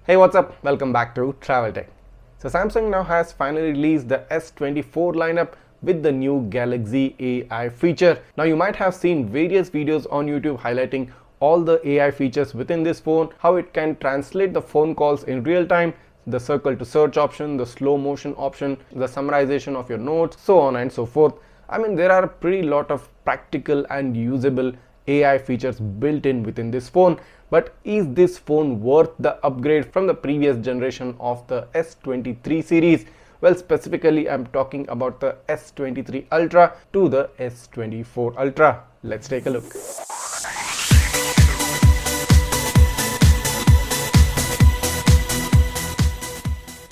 Hey, what's up? Welcome back to Travel Tech. So Samsung now has finally released the S24 lineup with the new Galaxy AI feature. Now you might have seen various videos on YouTube highlighting all the AI features within this phone, how it can translate the phone calls in real time, the circle to search option, the slow motion option, the summarization of your notes, so on and so forth. I mean, there are a pretty lot of practical and usable AI features built in within this phone. But is this phone worth the upgrade from the previous generation of the S23 series? Well, specifically I'm talking about the S23 Ultra to the S24 Ultra. Let's take a look.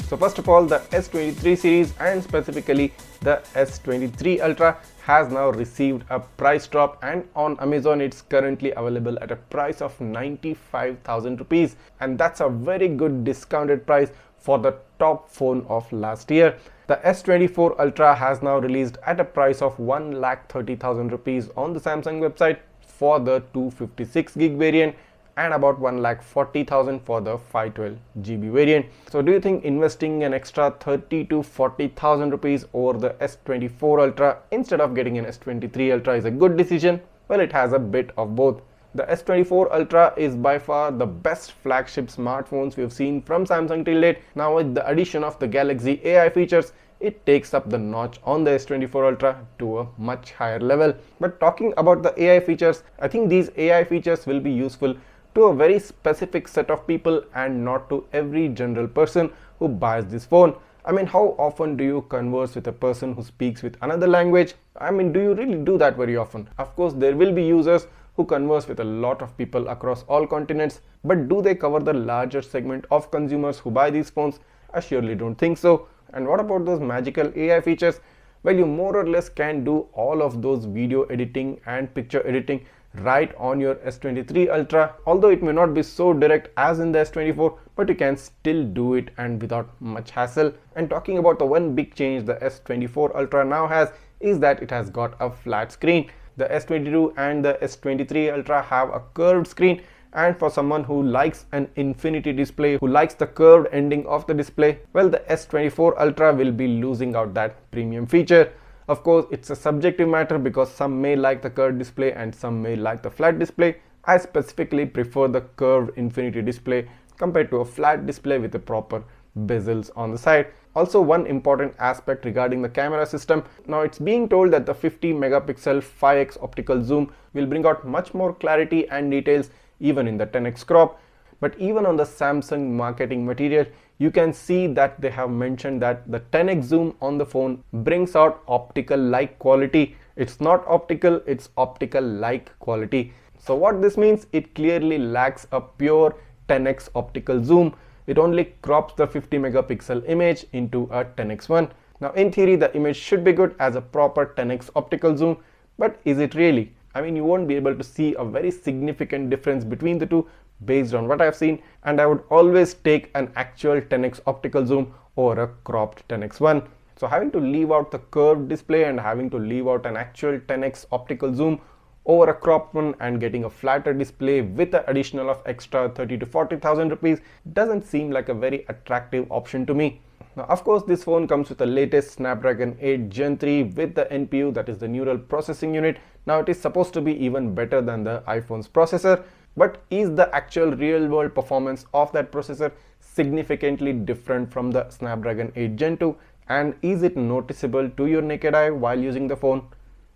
So first of all, the S23 series and specifically the S23 Ultra has now received a price drop, and on Amazon it's currently available at a price of 95,000 rupees, and that's a very good discounted price for the top phone of last year. The S24 Ultra has now released at a price of 1,30,000 rupees on the Samsung website for the 256 gig variant and about 1,40,000 for the 512 GB variant. So do you think investing an extra 30 to 40,000 rupees over the S24 Ultra instead of getting an S23 Ultra is a good decision? Well, it has a bit of both. The S24 Ultra is by far the best flagship smartphones we've seen from Samsung till date. Now with the addition of the Galaxy AI features, it takes up the notch on the S24 Ultra to a much higher level. But talking about the AI features, I think these AI features will be useful to a very specific set of people and not to every general person who buys this phone. I mean, how often do you converse with a person who speaks with another language? I mean, do you really do that very often? Of course, there will be users who converse with a lot of people across all continents, but do they cover the larger segment of consumers who buy these phones? I surely don't think so. And what about those magical AI features? Well, you more or less can do all of those video editing and picture editing right on your S23 Ultra, although it may not be so direct as in the S24, but you can still do it and without much hassle. And talking about the one big change the S24 Ultra now has is that it has got a flat screen. The S22 and the S23 Ultra have a curved screen, and for someone who likes an infinity display, who likes the curved ending of the display, well, the S24 Ultra will be losing out that premium feature. Of course, it's a subjective matter because some may like the curved display and some may like the flat display. I specifically prefer the curved infinity display compared to a flat display with the proper bezels on the side. Also, one important aspect regarding the camera system. Now it's being told that the 50 megapixel 5x optical zoom will bring out much more clarity and details even in the 10x crop. But even on the Samsung marketing material, you can see that they have mentioned that the 10x zoom on the phone brings out optical like quality. It's not optical, it's optical like quality. So what this means, it clearly lacks a pure 10x optical zoom. It only crops the 50 megapixel image into a 10x one. Now in theory, the image should be good as a proper 10x optical zoom, but is it really? I mean, you won't be able to see a very significant difference between the two based on what I've seen, and I would always take an actual 10x optical zoom over a cropped 10x one. So having to leave out the curved display and having to leave out an actual 10x optical zoom over a cropped one and getting a flatter display with the additional of extra 30 to 40,000 rupees doesn't seem like a very attractive option to me. Now, of course, this phone comes with the latest Snapdragon 8 Gen 3 with the NPU, that is the neural processing unit. Now it is supposed to be even better than the iPhone's processor, but is the actual real world performance of that processor significantly different from the Snapdragon 8 Gen 2, and is it noticeable to your naked eye while using the phone?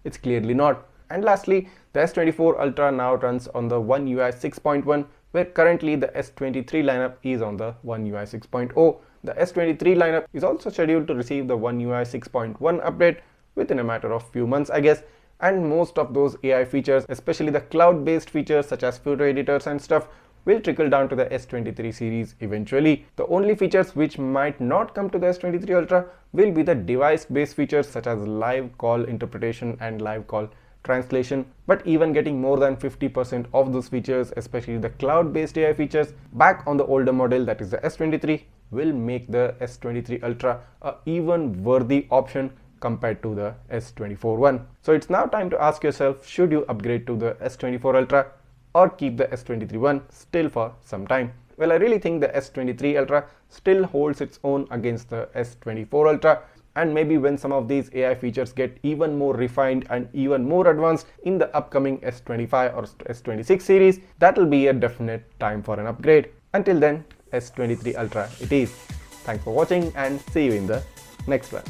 It's clearly not. And lastly, the S24 Ultra now runs on the One UI 6.1, where currently the S23 lineup is on the One UI 6.0. The S23 lineup is also scheduled to receive the One UI 6.1 update within a matter of few months, I guess. And most of those AI features, especially the cloud-based features such as photo editors and stuff, will trickle down to the S23 series eventually. The only features which might not come to the S23 Ultra will be the device-based features such as live call interpretation and live call translation. But even getting more than 50% of those features, especially the cloud-based AI features, back on the older model, that is the S23, will make the S23 Ultra a even worthy option compared to the S24 one. So it's now time to ask yourself, should you upgrade to the S24 Ultra or keep the S23 one still for some time? Well, I really think the S23 Ultra still holds its own against the S24 Ultra, and maybe when some of these AI features get even more refined and even more advanced in the upcoming S25 or S26 series, that will be a definite time for an upgrade. Until then, S23 Ultra it is. Thanks for watching and see you in the next one.